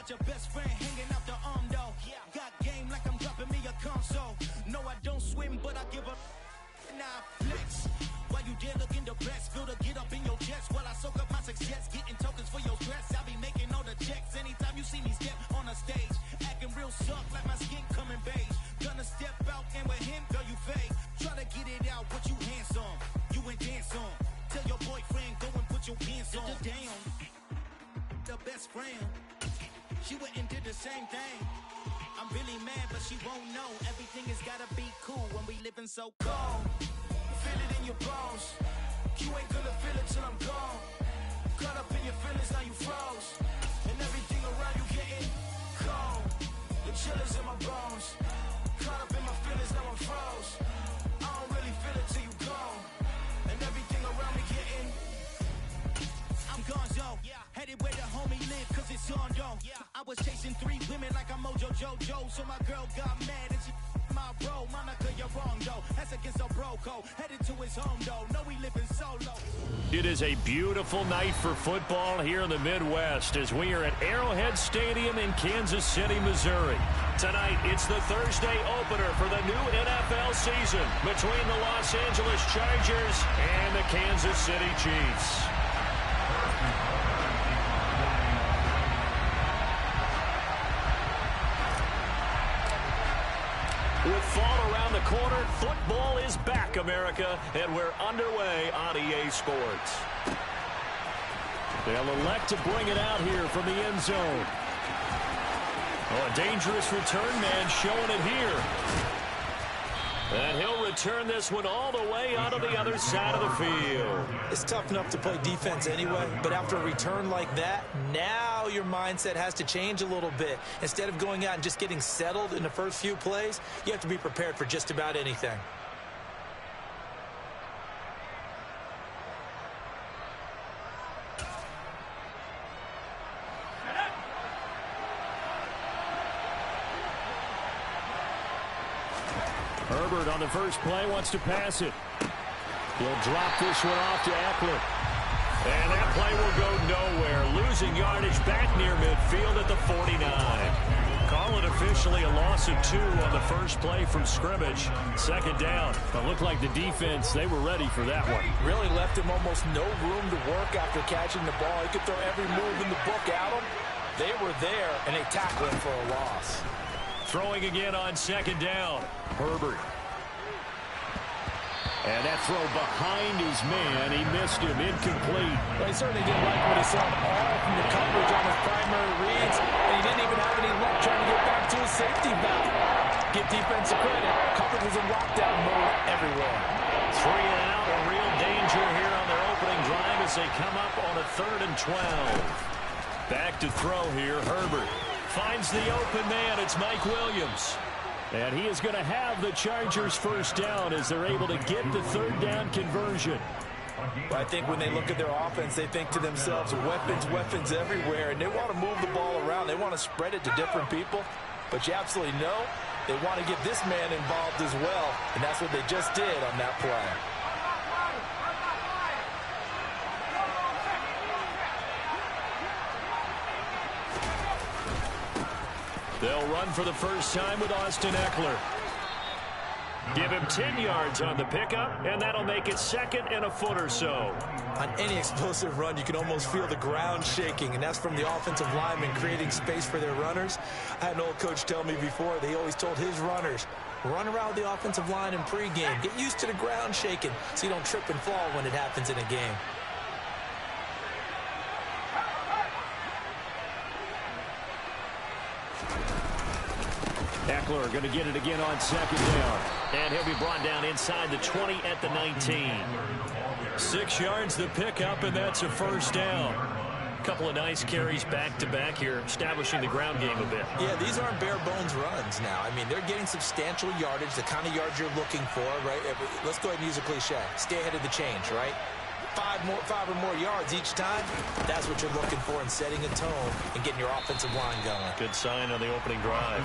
got your best friend hanging out the arm though. Got game like I'm dropping me a console. No, I don't swim, but I give a nah flex. While you there looking the best, feel the get up in your chest while I soak up my success, getting tokens for your stress. I be making all the checks anytime you see me step on a stage, acting real soft like my skin coming beige. Gonna step out and with him, girl, you fake. Try to get it out, but you handsome. You ain't dance on. Tell your boyfriend, go and put your pants on. Damn, the best friend. She went and did the same thing. I'm really mad, but she won't know. Everything has gotta be cool when we living so cold. Feel it in your bones. You ain't gonna feel it till I'm gone. Caught up in your feelings, now you froze. And everything around you getting cold. The chill is in my bones. Caught up in my feelings, now I'm froze. I don't really feel it till you gone. And everything around me getting I'm gonzo, headed where the homie live, cause it's on though. I was chasing 3 women like I'm Mojo Jojo, so my girl got mad and she my bro. Monica, you're wrong though, that's against a bro code. Headed to his home though, no we living solo. It is a beautiful night for football here in the Midwest as we are at Arrowhead Stadium in Kansas City, Missouri. Tonight, it's the Thursday opener for the new NFL season between the Los Angeles Chargers and the Kansas City Chiefs. With fall around the corner, football is back, America, and we're underway on EA Sports. They'll elect to bring it out here from the end zone. Oh, a dangerous return man showing it here. And he'll return this one all the way onto the other side of the field. It's tough enough to play defense anyway, but after a return like that, now your mindset has to change a little bit. Instead of going out and just getting settled in the first few plays, you have to be prepared for just about anything. Herbert on the first play wants to pass it. He'll drop this one off to Eckler. And that play will go nowhere. Losing yardage back near midfield at the 49. Call it officially a loss of 2 on the first play from scrimmage. Second down. It looked like the defense, they were ready for that one. Really left him almost no room to work after catching the ball. He could throw every move in the book at him. They were there, and they tackled him for a loss. Throwing again on second down. Herbert. And that throw behind his man. He missed him. Incomplete. Well, he certainly didn't like what he saw all from the coverage on his primary reads, and he didn't even have any luck trying to get back to his safety valve. Give defensive credit. Coverage was in lockdown mode everywhere. 3 and out. A real danger here on their opening drive as they come up on a 3rd and 12. Back to throw here. Herbert finds the open man. It's Mike Williams. And he is going to have the Chargers first down as they're able to get the 3rd down conversion. Well, I think when they look at their offense, they think to themselves, weapons everywhere, and they want to move the ball around. They want to spread it to different people. But you absolutely know they want to get this man involved as well, and that's what they just did on that play. They'll run for the first time with Austin Eckler. Give him 10 yards on the pickup, and that'll make it 2nd and a foot or so. On any explosive run, you can almost feel the ground shaking, and that's from the offensive linemen creating space for their runners. I had an old coach tell me before, they always told his runners, run around the offensive line in pregame. Get used to the ground shaking so you don't trip and fall when it happens in a game. Eckler going to get it again on second down. And he'll be brought down inside the 20 at the 19. 6 yards the pickup, and that's a first down. Couple of nice carries back-to-back here, establishing the ground game a bit. Yeah, these aren't bare-bones runs now. I mean, they're getting substantial yardage, the kind of yards you're looking for, right? Let's go ahead and use a cliche. Stay ahead of the change, right? 5 or more yards each time, that's what you're looking for in setting a tone and getting your offensive line going. Good sign on the opening drive.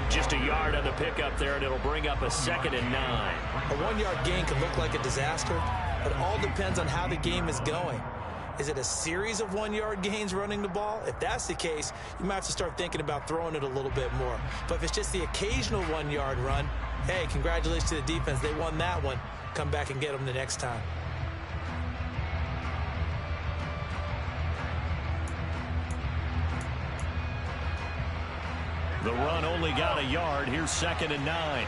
Just a yard on the pickup there, and it'll bring up a 2nd and 9. A 1-yard gain can look like a disaster, but it all depends on how the game is going. Is it a series of 1-yard gains running the ball? If that's the case, you might have to start thinking about throwing it a little bit more. But if it's just the occasional 1-yard run, hey, congratulations to the defense. They won that one. Come back and get them the next time. The run only got a yard. Here's 2nd and 9.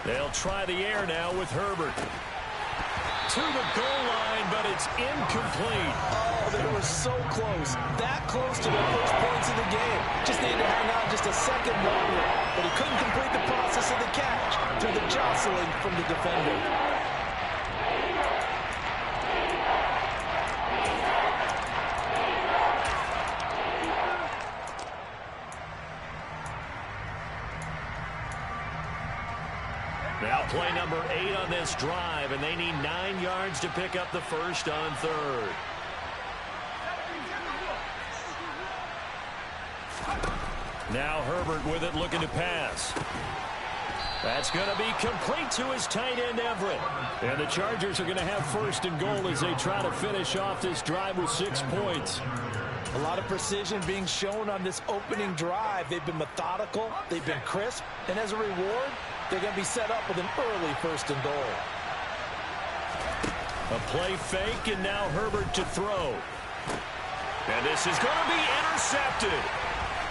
They'll try the air now with Herbert. To the goal line, but it's incomplete. Oh, they were so close. That close to the first points of the game. Just needed to hang on just a second longer. But he couldn't complete the process of the catch through the jostling from the defender. Now play number 8 on this drive, and they need 9 yards to pick up the first on 3rd. Now Herbert with it, looking to pass. That's going to be complete to his tight end, Everett. And the Chargers are going to have 1st and goal as they try to finish off this drive with 6 points. A lot of precision being shown on this opening drive. They've been methodical, they've been crisp, and as a reward, they're going to be set up with an early 1st and goal. A play fake, and now Herbert to throw. And this is going to be intercepted.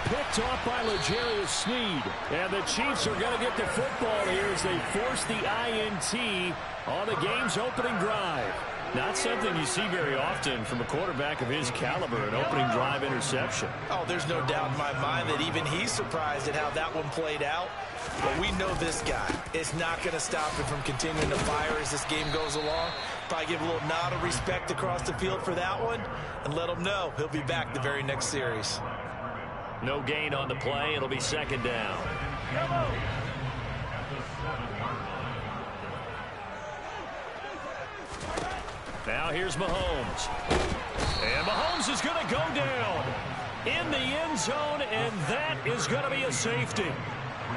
Picked off by L'Jarius Sneed. And the Chiefs are going to get the football here as they force the INT on the game's opening drive. Not something you see very often from a quarterback of his caliber, an opening drive interception. Oh, there's no doubt in my mind that even he's surprised at how that one played out. But we know this guy is not going to stop him from continuing to fire as this game goes along. Probably give a little nod of respect across the field for that one and let him know he'll be back the very next series. No gain on the play. It'll be 2nd down. Now here's Mahomes. And Mahomes is going to go down in the end zone, and that is going to be a safety.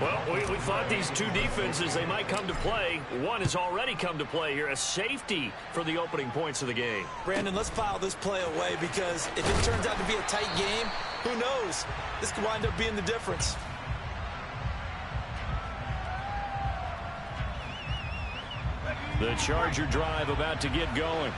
Well, we thought these two defenses, they might come to play. One has already come to play here, a safety for the opening points of the game. Brandon, let's file this play away because if it turns out to be a tight game, who knows? This could wind up being the difference. The Charger drive about to get going.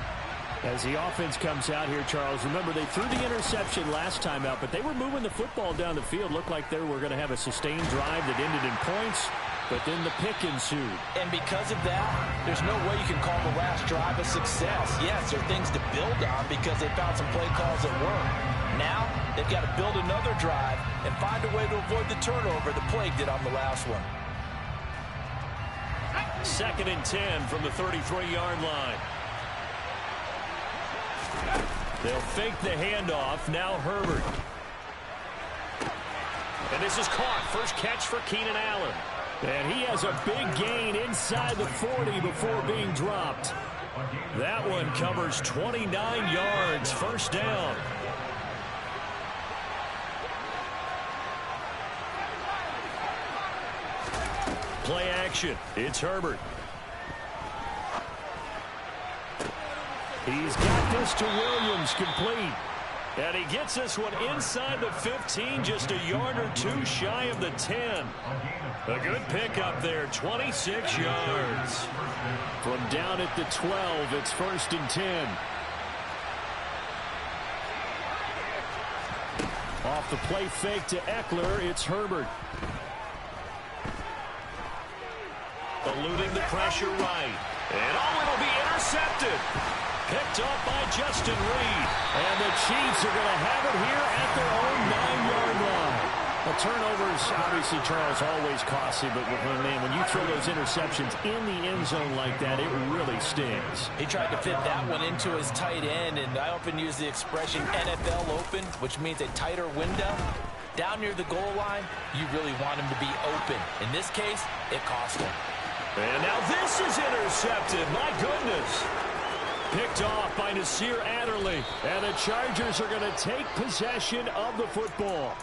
As the offense comes out here, Charles, remember they threw the interception last time out, but they were moving the football down the field. Looked like they were going to have a sustained drive that ended in points, but then the pick ensued. And because of that, there's no way you can call the last drive a success. Yes, there are things to build on because they found some play calls that work. Now, they've got to build another drive and find a way to avoid the turnover the plague did on the last one. 2nd and 10 from the 33-yard line. They'll fake the handoff. Now Herbert. And this is caught. First catch for Keenan Allen. And he has a big gain inside the 40 before being dropped. That one covers 29 yards. 1st down. Play action. It's Herbert. He's got this to Williams, complete. And he gets this one inside the 15, just a yard or two shy of the 10. A good pickup there, 26 yards. From down at the 12, it's 1st and 10. Off the play fake to Eckler, it's Herbert. Eluding the pressure right. And it'll be intercepted. Picked up by Justin Reed. And the Chiefs are going to have it here at their own 9-yard line. The turnovers, obviously, Charles, always costly, but when you throw those interceptions in the end zone like that, it really stings. He tried to fit that one into his tight end, and I often use the expression NFL open, which means a tighter window. Down near the goal line, you really want him to be open. In this case, it cost him. And now this is intercepted. My goodness. Picked off by Nasir Adderley. And the Chargers are going to take possession of the football.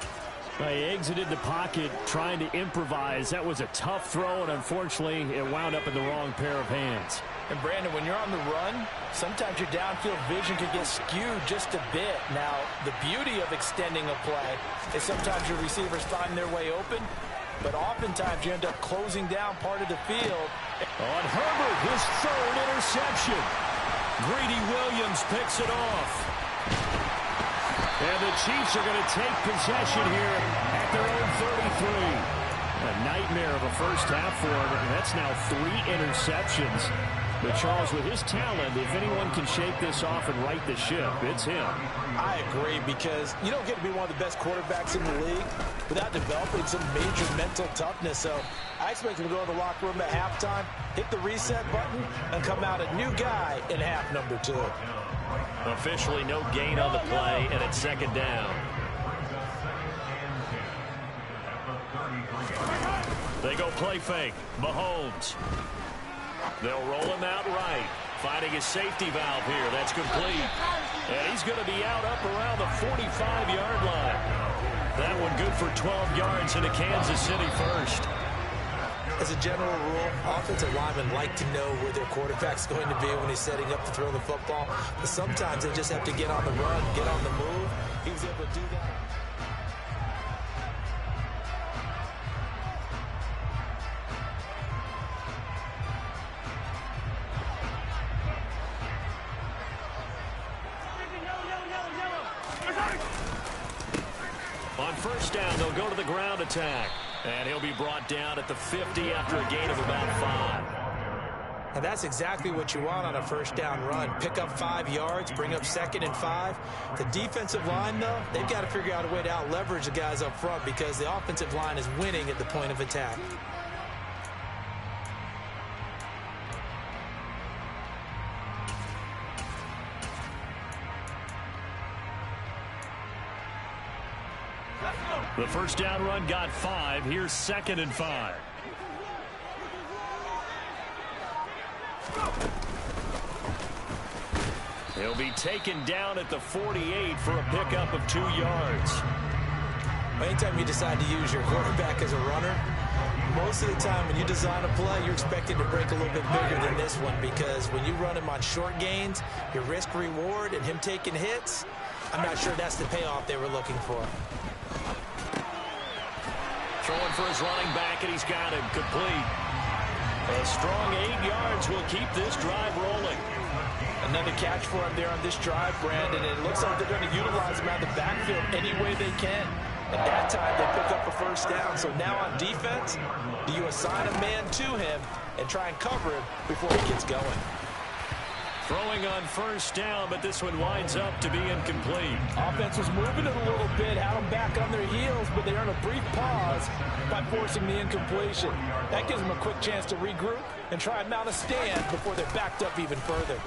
He exited the pocket trying to improvise. That was a tough throw, and unfortunately, it wound up in the wrong pair of hands. And, Brandon, when you're on the run, sometimes your downfield vision can get skewed just a bit. Now, the beauty of extending a play is sometimes your receivers find their way open, but oftentimes you end up closing down part of the field. On Herbert, his third interception. Greedy Williams picks it off. And the Chiefs are going to take possession here at their own 33. A nightmare of a first half for him, and that's now 3 interceptions. But Charles, with his talent, if anyone can shake this off and right the ship, it's him. I agree, because you don't get to be one of the best quarterbacks in the league without developing some major mental toughness. So I expect him to go to the locker room at halftime, hit the reset button, and come out a new guy in half number 2. Officially no gain on the play, and it's second down. They go play fake. Mahomes. They'll roll him out right. Finding his safety valve here. That's complete. And he's going to be out up around the 45-yard line. That one good for 12 yards into Kansas City first. As a general rule, offensive linemen like to know where their quarterback's going to be when he's setting up to throw the football. But sometimes they just have to get on the run, get on the move. He was able to do that. On first down, they'll go to the ground attack. And he'll be brought down at the 50 after a gain of about 5. And that's exactly what you want on a first down run. Pick up 5 yards, bring up 2nd and 5. The defensive line, though, they've got to figure out a way to out-leverage the guys up front because the offensive line is winning at the point of attack. The first down run got 5. Here's 2nd and 5. He'll be taken down at the 48 for a pickup of 2 yards. Anytime you decide to use your quarterback as a runner, most of the time when you design a play, you're expected to break a little bit bigger than this one because when you run him on short gains, your risk-reward and him taking hits, I'm not sure that's the payoff they were looking for. Throwing for his running back, and he's got him complete. A strong 8 yards will keep this drive rolling. Another catch for him there on this drive, Brandon. It looks like they're going to utilize him out of the backfield any way they can. At that time, they pick up a first down. So now on defense, do you assign a man to him and try and cover him before he gets going? Throwing on first down, but this one winds up to be incomplete. Offense was moving it a little bit, had them back on their heels, but they earn a brief pause by forcing the incompletion. That gives them a quick chance to regroup and try and mount a stand before they're backed up even further.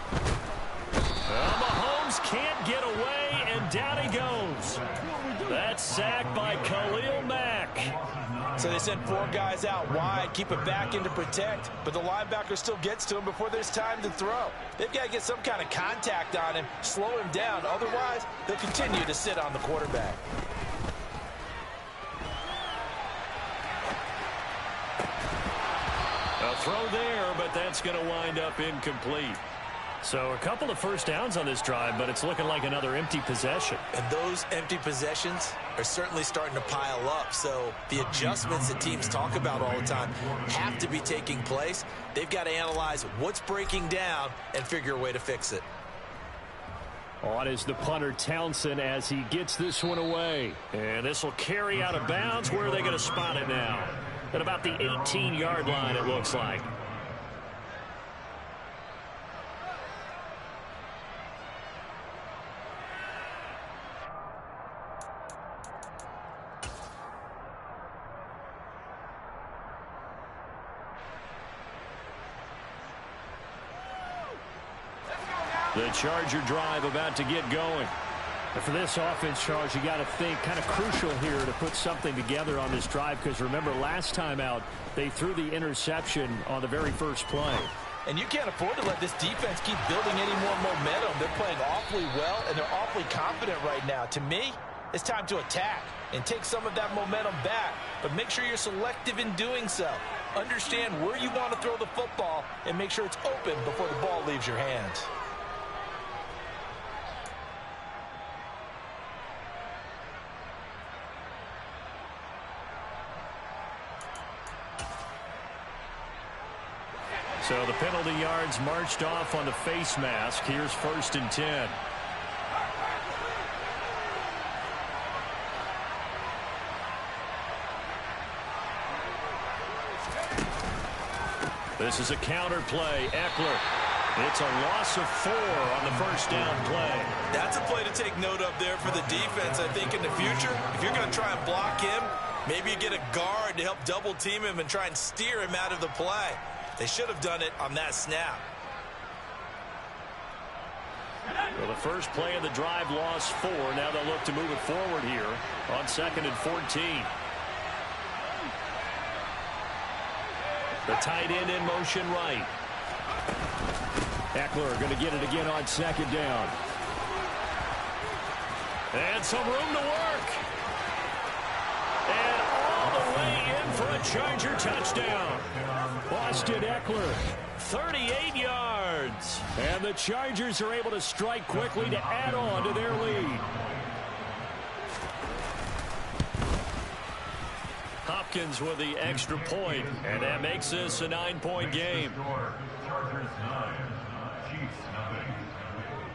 Mahomes can't get away, and down he goes. That's sacked by Khalil Mack. So they send 4 guys out wide, keep it back in to protect, but the linebacker still gets to him before there's time to throw. They've got to get some kind of contact on him, slow him down. Otherwise, they'll continue to sit on the quarterback. A throw there, but that's going to wind up incomplete. So a couple of first downs on this drive, but it's looking like another empty possession. And those empty possessions are certainly starting to pile up. So the adjustments that teams talk about all the time have to be taking place. They've got to analyze what's breaking down and figure a way to fix it. On is the punter Townsend as he gets this one away. And this will carry out of bounds. Where are they going to spot it now? At about the 18-yard line, it looks like. The Charger drive about to get going. And for this offense, Charles, you got to think kind of crucial here to put something together on this drive because remember last time out they threw the interception on the very first play. And you can't afford to let this defense keep building any more momentum. They're playing awfully well and they're awfully confident right now. To me, It's time to attack and take some of that momentum back, but make sure you're selective in doing so. Understand where you want to throw the football and make sure it's open before the ball leaves your hands. So the penalty yards marched off on the face mask. Here's 1st and 10. This is a counter play. Eckler. It's a loss of 4 on the 1st down play. That's a play to take note of there for the defense, I think, in the future. If you're going to try and block him, maybe you get a guard to help double team him and try and steer him out of the play. They should have done it on that snap. Well, the first play of the drive lost 4. Now they'll look to move it forward here on 2nd and 14. The tight end in motion right. Eckler going to get it again on 2nd down. And some room to work. And all the way in for a Charger touchdown. Austin Eckler, 38 yards. And the Chargers are able to strike quickly to add on to their lead. Hopkins with the extra point, and that makes this a 9-point game.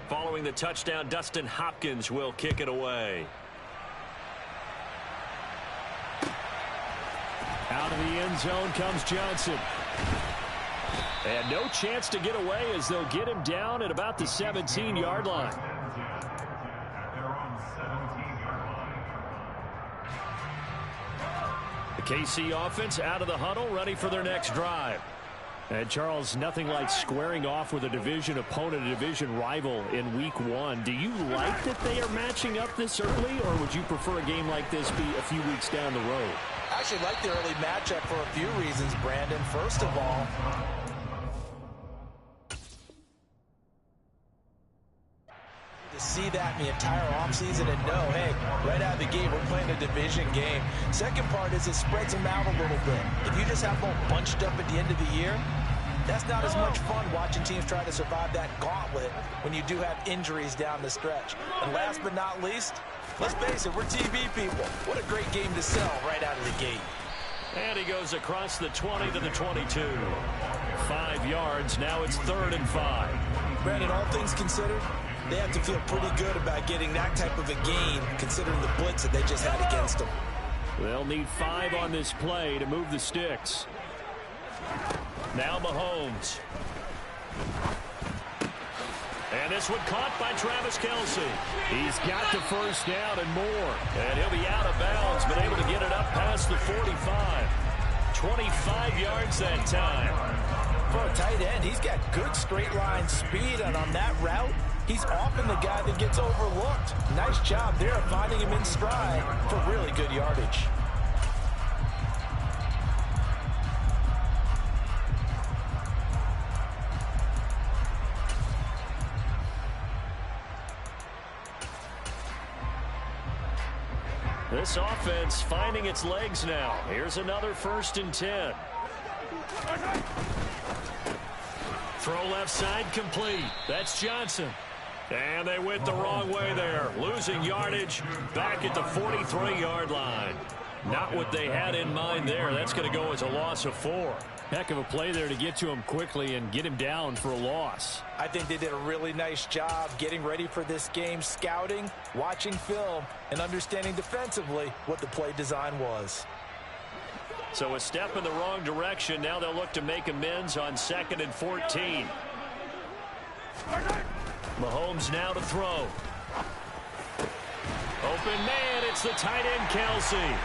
Following the touchdown, Dustin Hopkins will kick it away. Out of the end zone comes Johnson. And no chance to get away as they'll get him down at about the 17-yard line. The KC offense out of the huddle, ready for their next drive. And Charles, nothing like squaring off with a division opponent, a division rival in week 1. Do you like that they are matching up this early, or would you prefer a game like this be a few weeks down the road? I actually like the early matchup for a few reasons, Brandon. First of all, to see that in the entire offseason and know, hey, right out of the gate, we're playing a division game. Second part is it spreads them out a little bit. If you just have them all bunched up at the end of the year, that's not as much fun watching teams try to survive that gauntlet when you do have injuries down the stretch. And last but not least, let's face it, we're TV people. What a great game to sell right out of the gate. And he goes across the 20 to the 22. 5 yards. Now it's 3rd and 5. Brandon, all things considered, they have to feel pretty good about getting that type of a gain, considering the blitz that they just had against them. They'll need 5 on this play to move the sticks. Now Mahomes. And this one caught by Travis Kelce. He's got the first down and more. And he'll be out of bounds, but able to get it up past the 45. 25 yards that time. For a tight end, he's got good straight line speed, and on that route, he's often the guy that gets overlooked. Nice job there of finding him in stride for really good yardage. This offense finding its legs now. Here's another 1st and 10. Throw left side complete. That's Johnson. And they went the wrong way there. Losing yardage back at the 43-yard line. Not what they had in mind there. That's going to go as a loss of 4. Heck of a play there to get to him quickly and get him down for a loss. I think they did a really nice job getting ready for this game, scouting, watching film, and understanding defensively what the play design was. So a step in the wrong direction. Now they'll look to make amends on 2nd and 14. Mahomes now to throw. Open man, it's the tight end Kelce.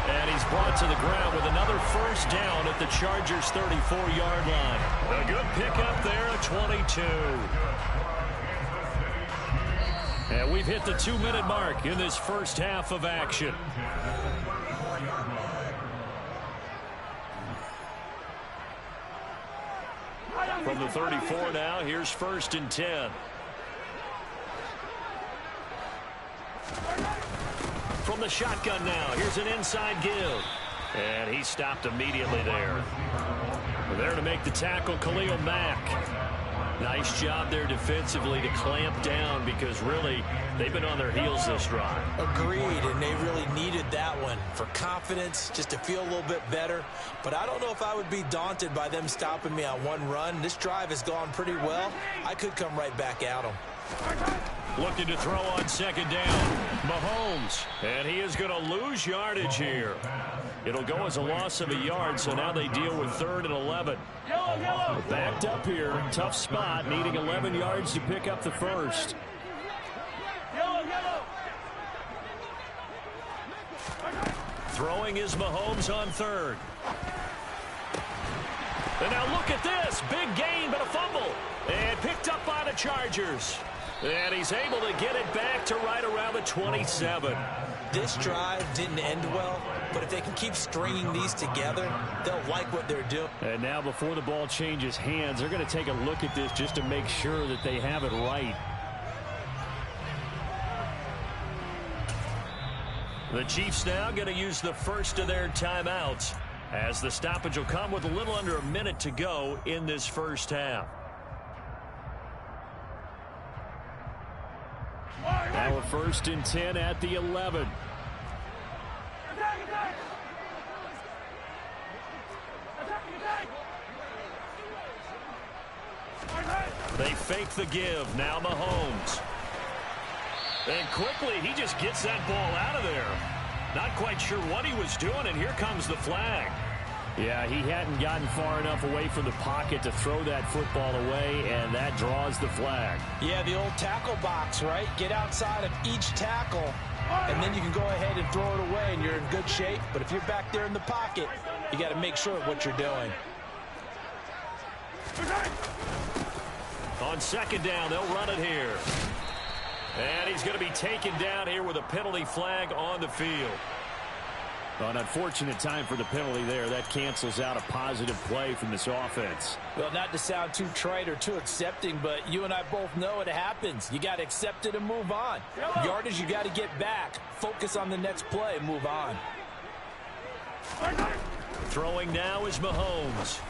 And he's brought to the ground with another first down at the Chargers' 34-yard line. A good pickup there at 22. And we've hit the 2-minute mark in this first half of action. From the 34 now, here's 1st and 10. the shotgun now. Here's an inside give. And he stopped immediately there. There to make the tackle, Khalil Mack. Nice job there defensively to clamp down because really they've been on their heels this drive. Agreed, and they really needed that one for confidence, just to feel a little bit better. But I don't know if I would be daunted by them stopping me on one run. This drive has gone pretty well. I could come right back at them. Looking to throw on second down. Mahomes. And he is going to lose yardage here. It'll go as a loss of a yard, so now they deal with 3rd and 11. Backed up here. Tough spot, needing 11 yards to pick up the first. Throwing is Mahomes on 3rd. And now look at this. Big gain, but a fumble. And picked up by the Chargers. And he's able to get it back to right around the 27. This drive didn't end well, but if they can keep stringing these together, they'll like what they're doing. And now before the ball changes hands, they're going to take a look at this just to make sure that they have it right. The Chiefs now going to use the first of their timeouts as the stoppage will come with a little under a minute to go in this first half. Now a 1st and 10 at the 11. They fake the give. Now Mahomes. And quickly, he just gets that ball out of there. Not quite sure what he was doing, and here comes the flag. Yeah, he hadn't gotten far enough away from the pocket to throw that football away, and that draws the flag. Yeah, the old tackle box, right? Get outside of each tackle, and then you can go ahead and throw it away, and you're in good shape. But if you're back there in the pocket, you got to make sure of what you're doing. On second down, they'll run it here. And he's going to be taken down here with a penalty flag on the field. An unfortunate time for the penalty there. That cancels out a positive play from this offense. Well, not to sound too trite or too accepting, but you and I both know it happens. You got to accept it and move on. Yardage, you got to get back. Focus on the next play and move on. Throwing now is Mahomes.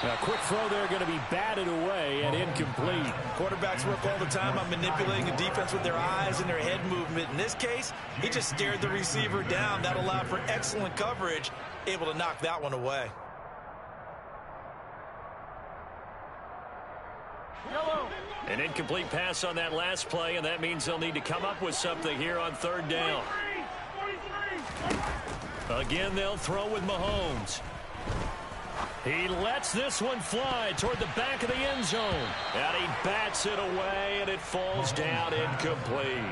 A quick throw there going to be batted away and incomplete. Quarterbacks work all the time on manipulating a defense with their eyes and their head movement. In this case, he just stared the receiver down. That allowed for excellent coverage, able to knock that one away. An incomplete pass on that last play, and that means they'll need to come up with something here on 3rd down. Again, they'll throw with Mahomes. He lets this one fly toward the back of the end zone. And he bats it away, and it falls down incomplete.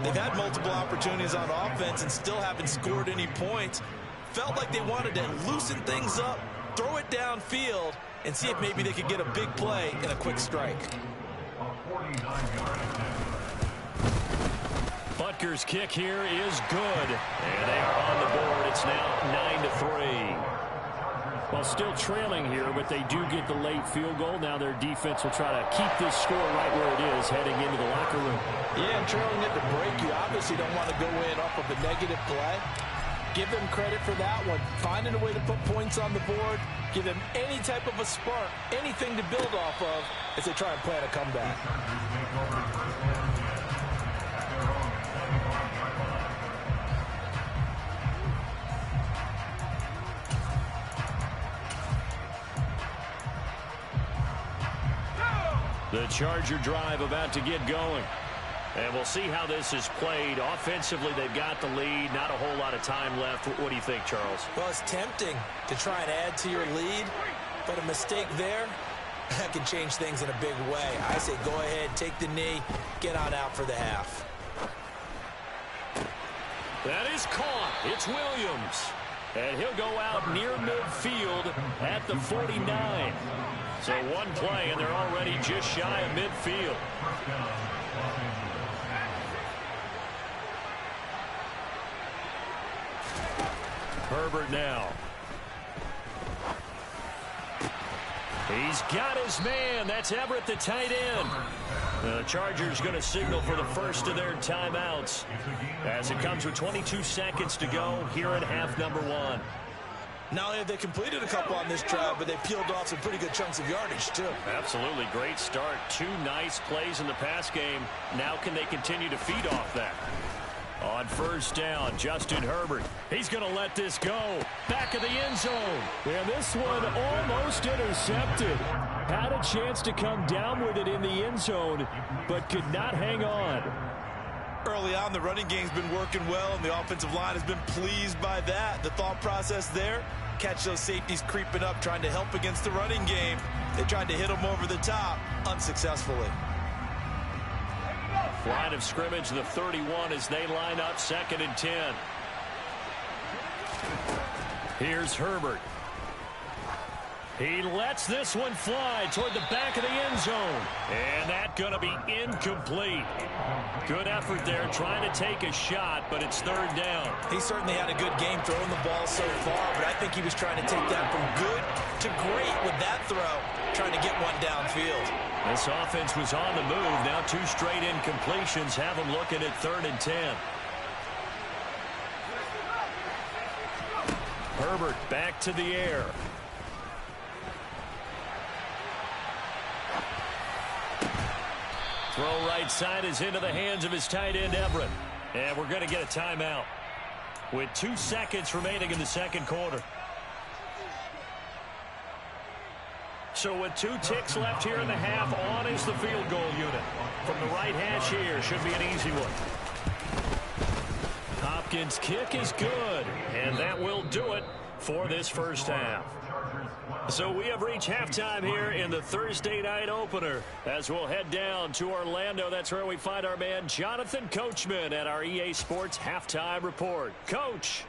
They've had multiple opportunities on offense and still haven't scored any points. Felt like they wanted to loosen things up, throw it downfield, and see if maybe they could get a big play and a quick strike. Butker's kick here is good. And they are on the board. It's now 9-3. Well, still trailing here, but they do get the late field goal. Now their defense will try to keep this score right where it is heading into the locker room. Yeah, and trailing at the break, you obviously don't want to go in off of a negative play. Give them credit for that one. Finding a way to put points on the board, give them any type of a spark, anything to build off of as they try and plan a comeback. The Charger drive about to get going. And we'll see how this is played. Offensively, they've got the lead. Not a whole lot of time left. What do you think, Charles? Well, it's tempting to try and add to your lead, but a mistake there, that can change things in a big way. I say go ahead, take the knee, get on out for the half. That is caught. It's Williams. And he'll go out near midfield at the 49. So one play, and they're already just shy of midfield. Herbert now. He's got his man. That's Everett, the tight end. The Chargers going to signal for the first of their timeouts as it comes with 22 seconds to go here in half number 1. Not only have they completed a couple on this drive, but they peeled off some pretty good chunks of yardage, too. Absolutely. Great start. 2 nice plays in the pass game. Now can they continue to feed off that? On first down, Justin Herbert. He's going to let this go. Back of the end zone. And this one almost intercepted. Had a chance to come down with it in the end zone, but could not hang on. Early on, the running game's been working well, and the offensive line has been pleased by that. The thought process there, catch those safeties creeping up, trying to help against the running game. They tried to hit them over the top, unsuccessfully. Line of scrimmage, the 31, as they line up 2nd and 10. Here's Herbert. He lets this one fly toward the back of the end zone. And that's going to be incomplete. Good effort there trying to take a shot, but it's 3rd down. He certainly had a good game throwing the ball so far, but I think he was trying to take that from good to great with that throw, trying to get one downfield. This offense was on the move. Now 2 straight incompletions have them looking at 3rd and 10. Herbert back to the air. Throw right side is into the hands of his tight end, Everett. And we're going to get a timeout with 2 seconds remaining in the 2nd quarter. So with 2 ticks left here in the half, on is the field goal unit. From the right hash here, should be an easy one. Hopkins' kick is good, and that will do it for this first half. So we have reached halftime here in the Thursday night opener as we'll head down to Orlando. That's where we find our man Jonathan Coachman at our EA Sports Halftime Report. Coach.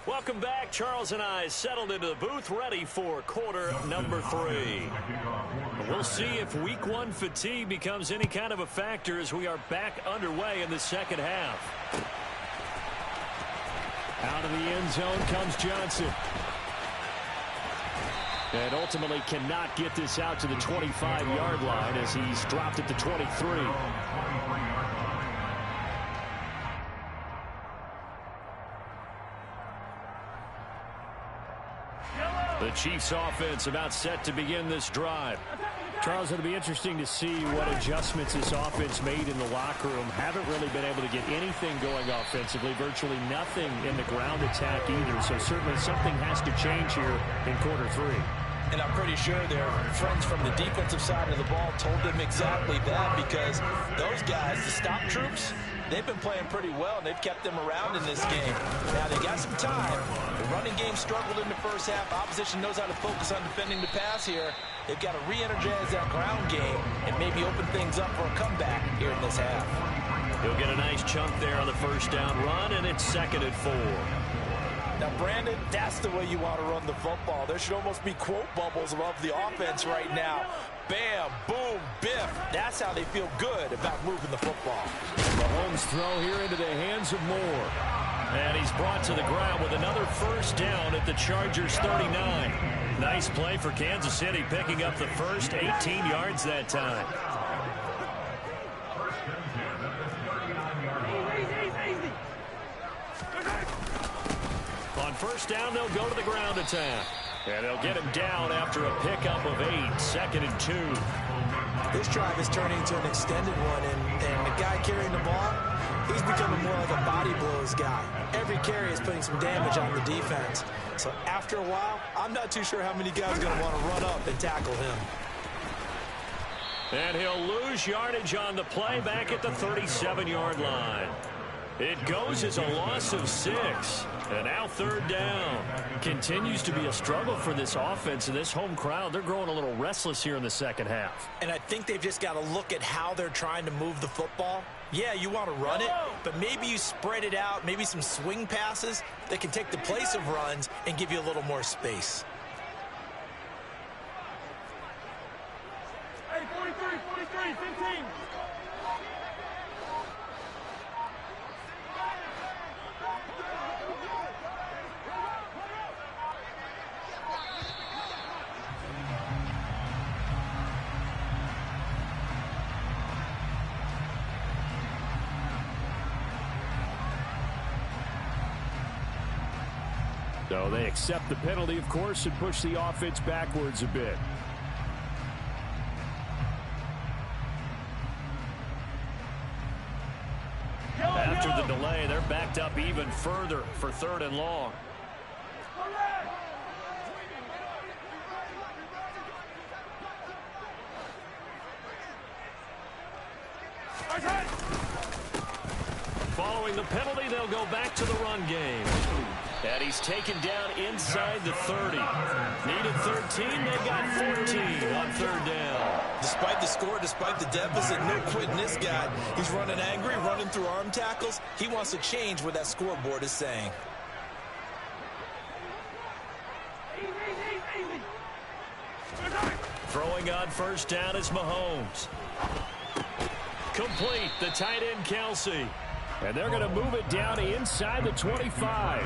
Welcome back. Charles and I settled into the booth ready for quarter number 3. We'll see if week 1 fatigue becomes any kind of a factor as we are back underway in the second half. Out of the end zone comes Johnson. And ultimately cannot get this out to the 25-yard line as he's dropped at the 23. The Chiefs offense about set to begin this drive. Charles, it'll be interesting to see what adjustments this offense made in the locker room. Haven't really been able to get anything going offensively, virtually nothing in the ground attack either. So certainly something has to change here in quarter 3. And I'm pretty sure their friends from the defensive side of the ball told them exactly that, because those guys, the stop troops, they've been playing pretty well, and they've kept them around in this game. Now, they got some time. The running game struggled in the first half. Opposition knows how to focus on defending the pass here. They've got to re-energize that ground game and maybe open things up for a comeback here in this half. He'll get a nice chunk there on the first down run, and it's 2nd and 4. Now, Brandon, that's the way you want to run the football. There should almost be quote bubbles above the offense right now. Bam, boom, biff. That's how they feel good about moving the football. Mahomes' throw here into the hands of Moore. And he's brought to the ground with another first down at the Chargers' 39. Nice play for Kansas City, picking up the first 18 yards that time. On first down, they'll go to the ground attack. And they'll get him down after a pickup of 8, 2nd and 2. This drive is turning into an extended one, and the guy carrying the ball, he's becoming more like a body blows guy. Every carry is putting some damage on the defense. So after a while, I'm not too sure how many guys are going to want to run up and tackle him. And he'll lose yardage on the play back at the 37-yard line. It goes as a loss of 6. And now 3rd down. Continues to be a struggle for this offense and this home crowd. They're growing a little restless here in the second half. And I think they've just got to look at how they're trying to move the football. Yeah, you want to run it, but maybe you spread it out, maybe some swing passes that can take the place of runs and give you a little more space. Hey, 43, 15. So they accept the penalty, of course, and push the offense backwards a bit. After the delay, they're backed up even further for 3rd and long. Following the penalty, they'll go back to the run game. And he's taken down inside the 30. Needed 13, they got 14 on 3rd down. Despite the score, despite the deficit, no quitting this guy. He's running angry, running through arm tackles. He wants to change what that scoreboard is saying. Throwing on 1st down is Mahomes. Complete, the tight end Kelsey. And they're going to move it down inside the 25.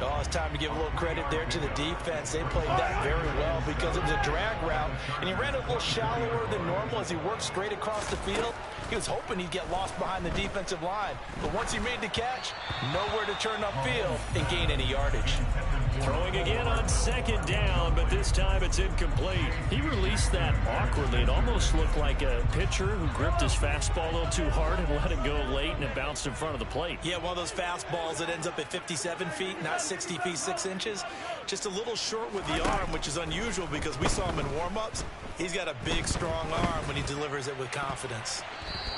Oh, it's time to give a little credit there to the defense. They played that very well because it was a drag route, and he ran a little shallower than normal as he worked straight across the field. He was hoping he'd get lost behind the defensive line, but once he made the catch, nowhere to turn upfield and gain any yardage. Throwing again on 2nd down, but this time it's incomplete. He released that awkwardly. It almost looked like a pitcher who gripped his fastball a little too hard and let it go late, and it bounced in front of the plate. Yeah, one of those fastballs that ends up at 57 feet, not 60 feet 6 inches. Just a little short with the arm, which is unusual because we saw him in warm-ups. He's got a big, strong arm when he delivers it with confidence.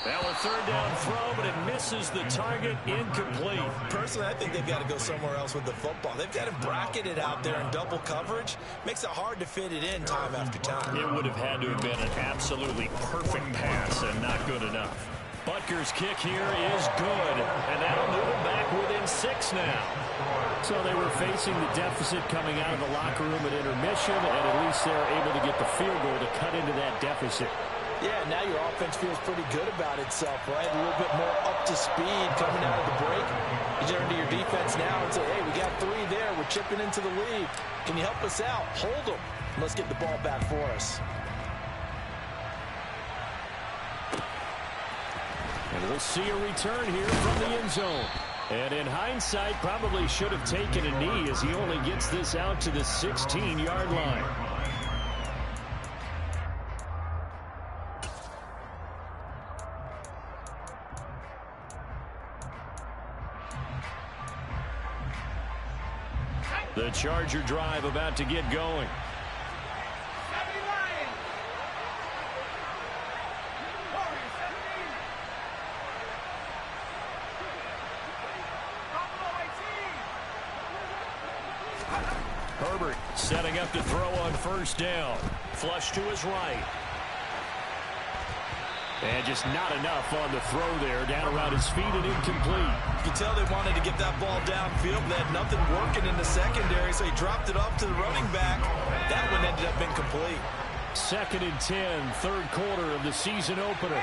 Now a 3rd down throw, but it misses the target, incomplete. Personally, I think they've got to go somewhere else with the football. They've got him bracketed out there in double coverage. Makes it hard to fit it in time after time. It would have had to have been an absolutely perfect pass and not good enough. Butker's kick here is good, and that'll move it back within 6 now. So they were facing the deficit coming out of the locker room at intermission, and at least they're able to get the field goal to cut into that deficit. Yeah, now your offense feels pretty good about itself, right? A little bit more up to speed coming out of the break. You turn to your defense now and say, hey, we got 3 there. We're chipping into the lead. Can you help us out? Hold them. Let's get the ball back for us. And we'll see a return here from the end zone. And in hindsight, probably should have taken a knee as he only gets this out to the 16-yard line. The Charger drive about to get going. Herbert setting up to throw on 1st down. Flush to his right. And just not enough on the throw there. Down around his feet and incomplete. You can tell they wanted to get that ball downfield. They had nothing working in the secondary, so he dropped it off to the running back. That one ended up incomplete. 2nd and 10, 3rd quarter of the season opener.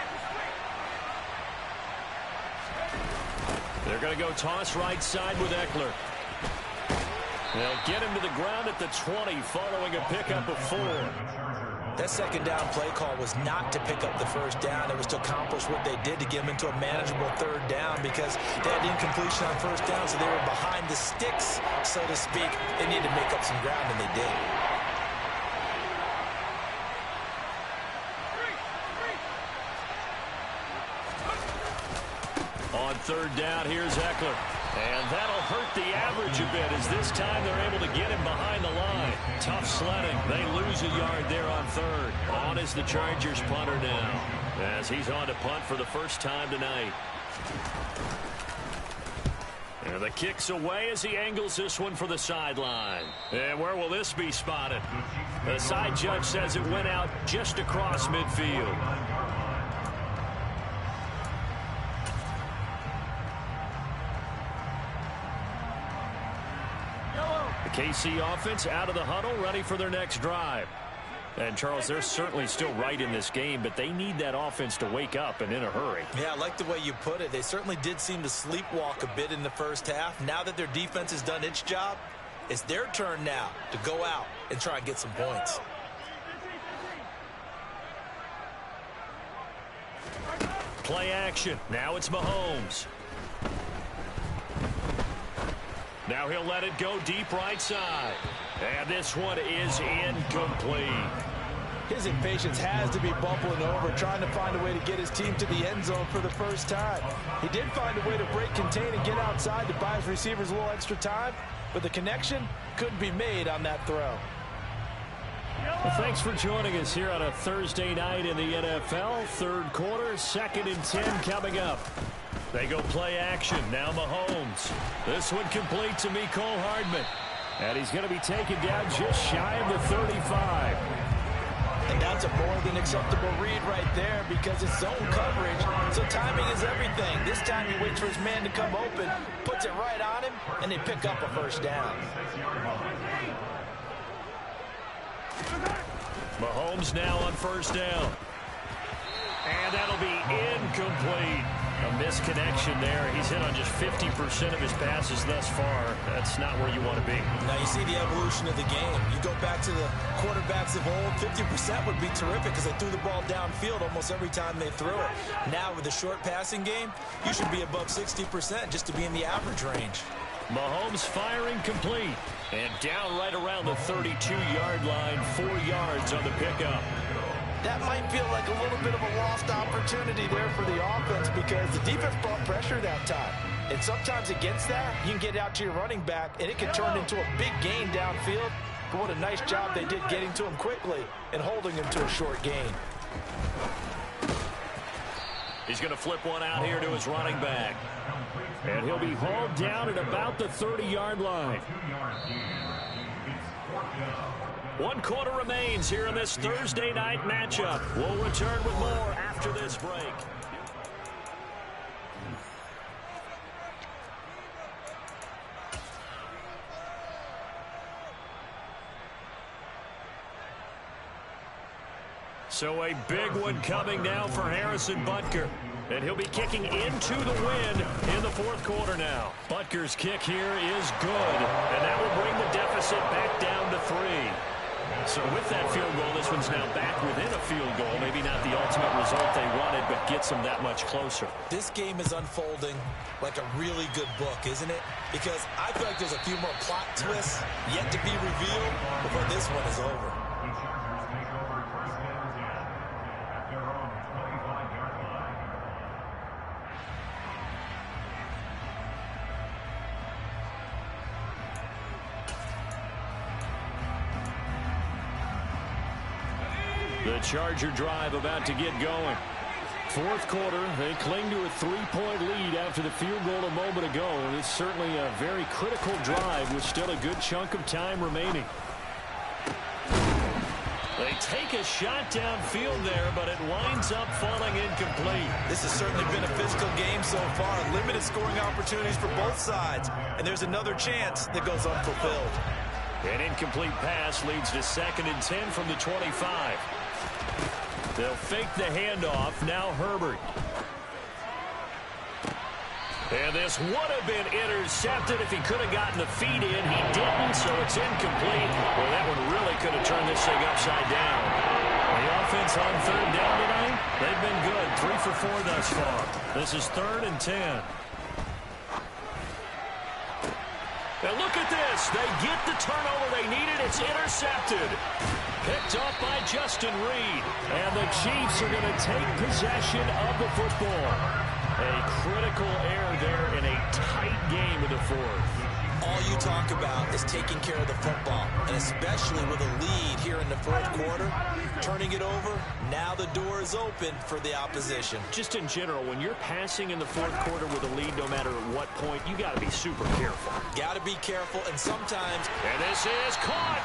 They're going to go toss right side with Eckler. They'll get him to the ground at the 20 following a pickup of 4. That 2nd down play call was not to pick up the 1st down. It was to accomplish what they did to get him into a manageable 3rd down because they had incompletion on 1st down, so they were behind the sticks, so to speak. They needed to make up some ground, and they did. On 3rd down, here's Eckler. And that'll hurt the average a bit as this time they're able to get him behind the line. Tough sledding. They lose a yard there on 3rd. On is the Chargers punter now as he's on to punt for the first time tonight. And the kick's away as he angles this one for the sideline. And where will this be spotted? The side judge says it went out just across midfield. The KC offense out of the huddle, ready for their next drive. And, Charles, they're certainly still right in this game, but they need that offense to wake up and in a hurry. Yeah, I like the way you put it. They certainly did seem to sleepwalk a bit in the 1st half. Now that their defense has done its job, it's their turn now to go out and try and get some points. Play action. Now it's Mahomes. Now he'll let it go deep right side. And this one is incomplete. His impatience has to be bubbling over, trying to find a way to get his team to the end zone for the first time. He did find a way to break contain and get outside to buy his receivers a little extra time, but the connection couldn't be made on that throw. Well, thanks for joining us here on a Thursday night in the NFL. Third quarter, 2nd and 10 coming up. They go play action. Now Mahomes. This one complete to Mecole Hardman. And he's going to be taken down just shy of the 35. And that's a more than acceptable read right there because it's zone coverage, so timing is everything. This time he waits for his man to come open, puts it right on him, and they pick up a first down. Mahomes now on first down. And that'll be incomplete. A misconnection there. He's hit on just 50% of his passes thus far. That's not where you want to be. Now you see the evolution of the game. You go back to the quarterbacks of old, 50% would be terrific because they threw the ball downfield almost every time they threw it. Now with the short passing game, you should be above 60% just to be in the average range. Mahomes firing complete. And down right around the 32-yard line, 4 yards on the pickup. That might feel like a little bit of a lost opportunity there for the offense because the defense brought pressure that time. And sometimes against that, you can get out to your running back, and it can turn into a big gain downfield. But what a nice job they did getting to him quickly and holding him to a short gain. He's going to flip one out here to his running back. And he'll be hauled down at about the 30-yard line. 1 quarter remains here in this Thursday night matchup. We'll return with more after this break. So a big one coming now for Harrison Butker. And he'll be kicking into the win in the 4th quarter now. Butker's kick here is good. And that will bring the deficit back down to 3. So with that field goal, this one's now back within a field goal. Maybe not the ultimate result they wanted, but gets them that much closer. This game is unfolding like a really good book, isn't it? Because I feel like there's a few more plot twists yet to be revealed before this one is over. The Charger drive about to get going. 4th quarter, they cling to a 3-point lead after the field goal a moment ago. And it's certainly a very critical drive with still a good chunk of time remaining. They take a shot downfield there, but it winds up falling incomplete. This has certainly been a physical game so far. Limited scoring opportunities for both sides. And there's another chance that goes unfulfilled. An incomplete pass leads to 2nd and 10 from the 25. They'll fake the handoff. Now Herbert. And this would have been intercepted if he could have gotten the feet in. He didn't, so it's incomplete. Well, that one really could have turned this thing upside down. The offense on 3rd down tonight, they've been good. 3 for 4 thus far. This is 3rd and 10. Now look at this. They get the turnover they needed. It's intercepted. Picked off by Justin Reed. And the Chiefs are going to take possession of the football. A critical error there in a tight game in the 4th. All you talk about is taking care of the football, and especially with a lead here in the 4th quarter, turning it over, now the door is open for the opposition. Just in general, when you're passing in the 4th quarter with a lead, no matter at what point, you got to be super careful. Got to be careful, and sometimes... And this is caught!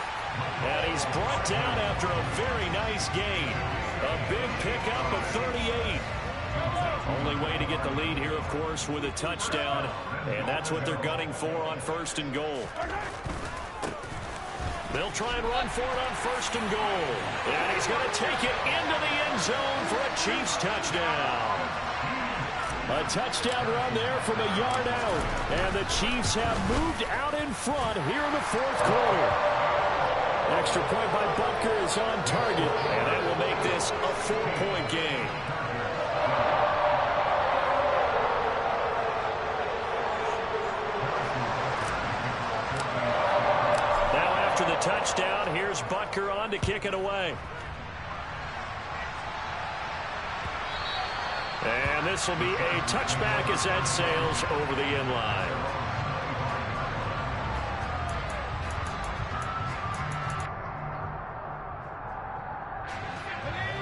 And he's brought down after a very nice gain. A big pickup of 38. Only way to get the lead here, of course, with a touchdown. And that's what they're gunning for on 1st and goal. They'll try and run for it on 1st and goal. And he's going to take it into the end zone for a Chiefs touchdown. A touchdown run there from a yard out. And the Chiefs have moved out in front here in the 4th quarter. Extra point by Butker is on target. And that will make this a 4-point game. touchdown. Here's Butker on to kick it away. And this will be a touchback as that sails over the end line.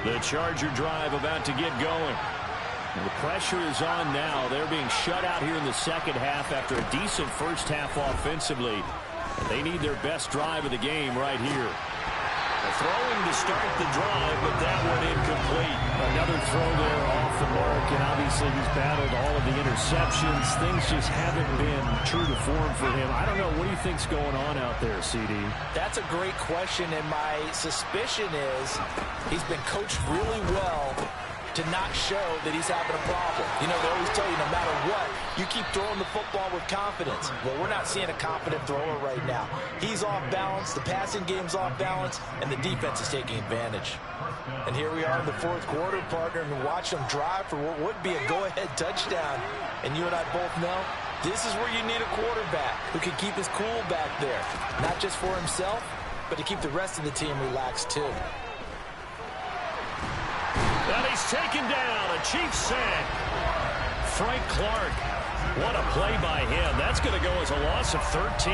The Charger drive about to get going. The pressure is on now. They're being shut out here in the second half after a decent first half offensively. They need their best drive of the game right here. Throwing to start the drive, but that one incomplete. Another throw there off the mark, and obviously he's battled all of the interceptions. Things just haven't been true to form for him. I don't know. What do you think's going on out there, CD? That's a great question, and my suspicion is he's been coached really well to not show that he's having a problem. You know, they always tell you no matter what, you keep throwing the football with confidence. Well, we're not seeing a confident thrower right now. He's off balance, the passing game's off balance, and the defense is taking advantage. And here we are in the fourth quarter, partner, and watch them drive for what would be a go-ahead touchdown. And you and I both know this is where you need a quarterback who can keep his cool back there. Not just for himself, but to keep the rest of the team relaxed too. And he's taken down, a Chiefs sack. Frank Clark, what a play by him. That's going to go as a loss of 13.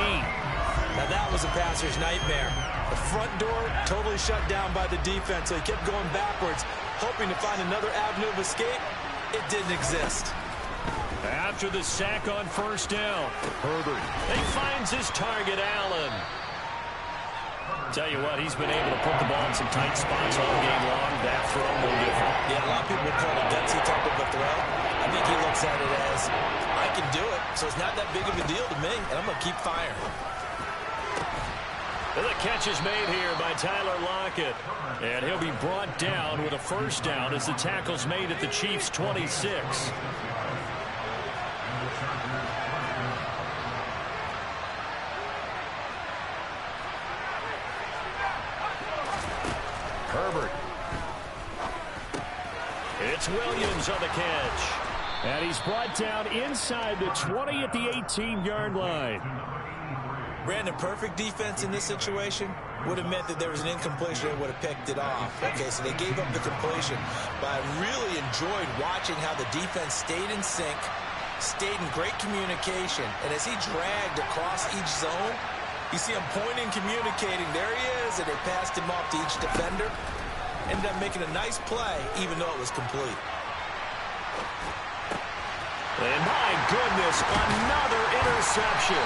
Now that was a passer's nightmare. The front door totally shut down by the defense, so he kept going backwards, hoping to find another avenue of escape. It didn't exist. After the sack on first down, Herbert. He finds his target, Allen. Tell you what, he's been able to put the ball in some tight spots all game long. That throw, no different. Yeah, a lot of people would call it a gutsy type of a throw. I think he looks at it as, I can do it, so it's not that big of a deal to me, and I'm going to keep firing. And the catch is made here by Tyler Lockett. And he'll be brought down with a first down as the tackle's made at the Chiefs' 26. Herbert. It's Williams on the catch. And he's brought down inside the 20 at the 18-yard line. Brandon, perfect defense in this situation would have meant that there was an incompletion and would have picked it off. Okay, so they gave up the completion. But I really enjoyed watching how the defense stayed in sync, stayed in great communication. And as he dragged across each zone, you see him pointing, communicating. There he is, and they passed him off to each defender. Ended up making a nice play, even though it was complete. And my goodness, another interception.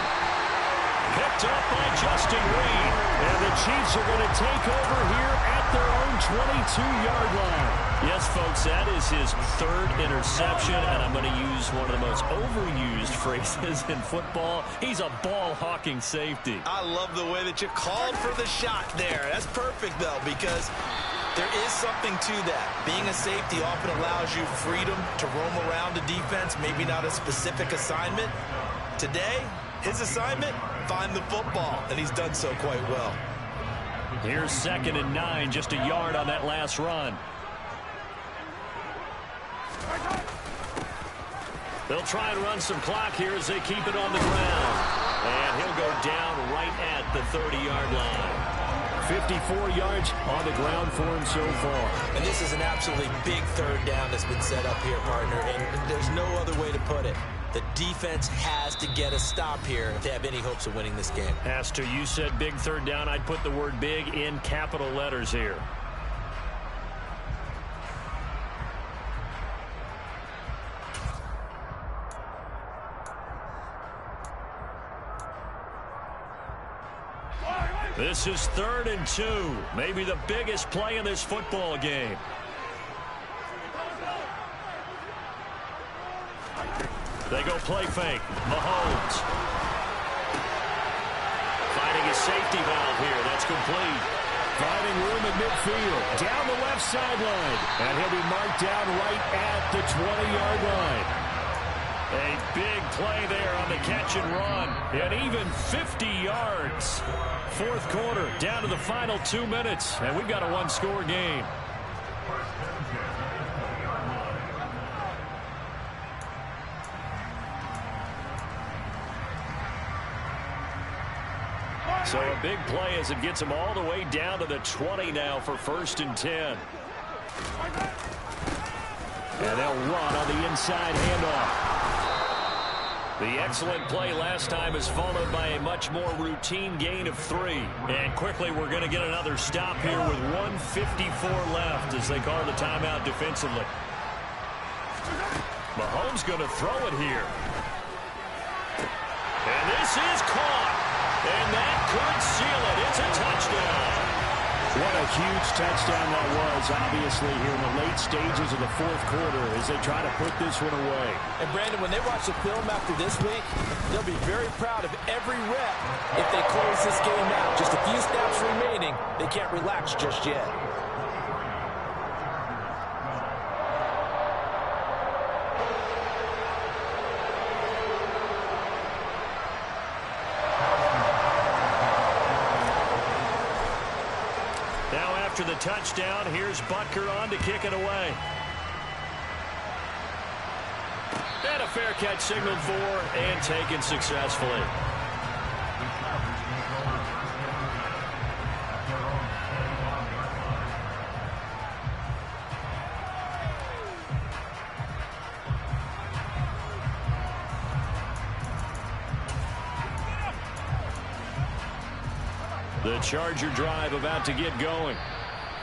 Picked up by Justin Reed. And the Chiefs are going to take over here at their own 22-yard line. Yes, folks, that is his third interception, and I'm going to use one of the most overused phrases in football. He's a ball-hawking safety. I love the way that you called for the shot there. That's perfect, though, because there is something to that. Being a safety often allows you freedom to roam around the defense, maybe not a specific assignment. Today, his assignment, find the football, and he's done so quite well. Here's 2nd and 9, just a yard on that last run. They'll try and run some clock here as they keep it on the ground. And he'll go down right at the 30-yard line. 54 yards on the ground for him so far. And this is an absolutely big third down that's been set up here, partner, and there's no other way to put it. The defense has to get a stop here if they have any hopes of winning this game. As to you said big third down, I'd put the word big in capital letters here. This is 3rd and 2. Maybe the biggest play in this football game. They go play fake. Mahomes. Finding a safety valve here. That's complete. Finding room at midfield. Down the left sideline. And he'll be marked down right at the 20-yard line. A big play there on the catch and run. And even 50 yards. 4th quarter, down to the final 2 minutes. And we've got a one-score game. So a big play as it gets them all the way down to the 20 now for 1st and 10. And they'll run on the inside handoff. The excellent play last time is followed by a much more routine gain of 3. And quickly we're going to get another stop here with 1:54 left as they call the timeout defensively. Mahomes going to throw it here. And this is caught. And that could seal it. It's a touchdown. What a huge touchdown that was, obviously, here in the late stages of the 4th quarter as they try to put this one away. And, Brandon, when they watch the film after this week, they'll be very proud of every rep if they close this game out. Just a few snaps remaining. They can't relax just yet. After the touchdown, here's Butker on to kick it away. And a fair catch signaled for and taken successfully. The Charger drive about to get going.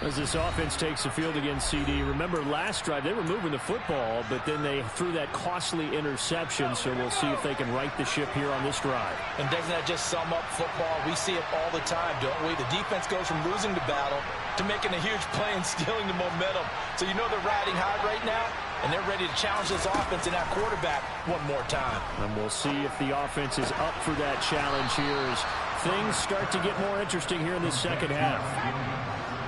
As this offense takes the field against CD, remember last drive they were moving the football, but then they threw that costly interception, so we'll see if they can right the ship here on this drive. And doesn't that just sum up football? We see it all the time, don't we? The defense goes from losing the battle to making a huge play and stealing the momentum. So you know they're riding high right now, and they're ready to challenge this offense and that quarterback one more time. And we'll see if the offense is up for that challenge here as things start to get more interesting here in the second half.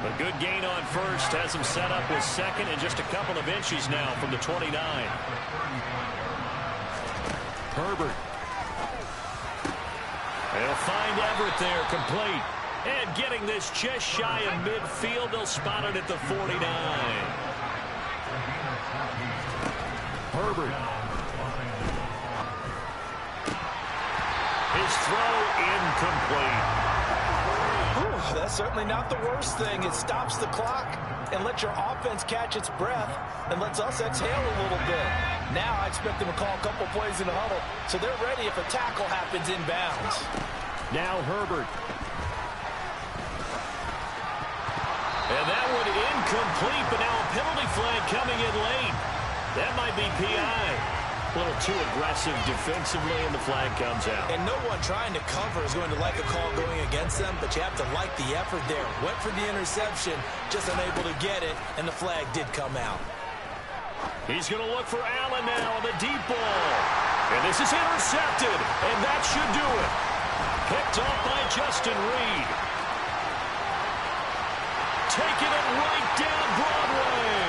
A good gain on first has them set up with second and just a couple of inches now from the 29. Herbert. They'll find Everett there, complete. And getting this just shy of midfield, they'll spot it at the 49. Herbert. His throw incomplete. That's certainly not the worst thing. It stops the clock and lets your offense catch its breath and lets us exhale a little bit. Now I expect them to call a couple plays in the huddle so they're ready if a tackle happens inbounds. Now Herbert. And that one incomplete, but now a penalty flag coming in late. That might be PI. A little too aggressive defensively, and the flag comes out. And no one trying to cover is going to like a call going against them, but you have to like the effort there. Went for the interception, just unable to get it, and the flag did come out. He's going to look for Allen now on the deep ball. And this is intercepted, and that should do it. Picked off by Justin Reed. Taking it right down Broadway.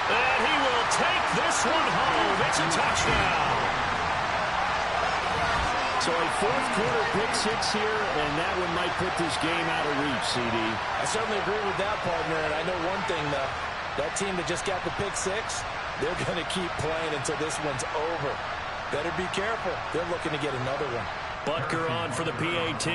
And he will take this one home. It's a touchdown. So a 4th quarter pick 6 here, and that one might put this game out of reach, CD. I certainly agree with that, partner. And I know one thing, though. That team that just got the pick 6, they're going to keep playing until this one's over. Better be careful. They're looking to get another one. Butker on for the PAT.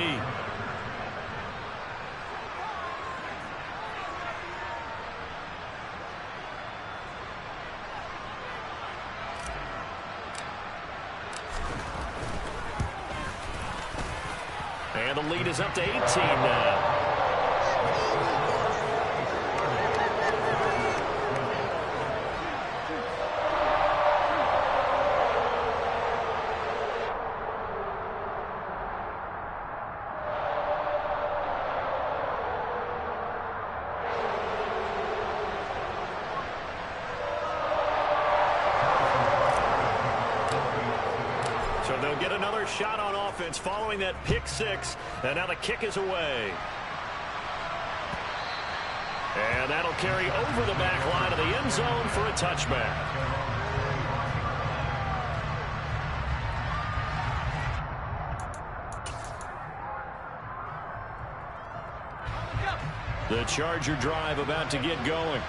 And the lead is up to 18 now. So they'll get another shot on offense following that pick 6. And now the kick is away. And that'll carry over the back line of the end zone for a touchback. The Charger drive about to get going.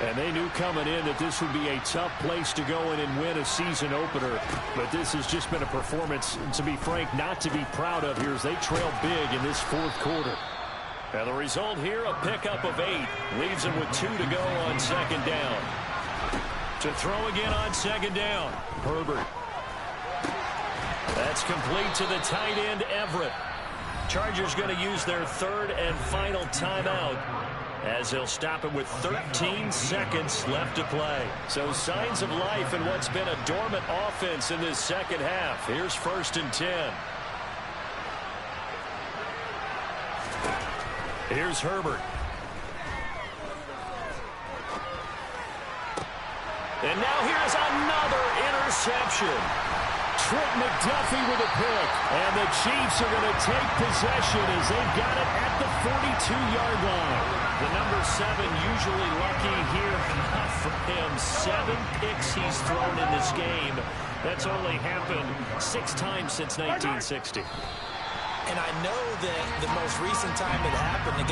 And they knew coming in that this would be a tough place to go in and win a season opener. But this has just been a performance, to be frank, not to be proud of here as they trail big in this fourth quarter. And the result here, a pickup of 8. Leaves them with 2 to go on second down. To throw again on second down, Herbert. That's complete to the tight end, Everett. Chargers going to use their third and final timeout, as they'll stop it with 13 seconds left to play. So signs of life in what's been a dormant offense in this second half. Here's 1st and 10. Here's Herbert. And now here's another interception. Trent McDuffie with a pick. And the Chiefs are going to take possession as they've got it at the 42-yard line. The number 7 usually lucky here. Not for him. 7 picks he's thrown in this game. That's only happened 6 times since 1960. And I know that the most recent time it happened, the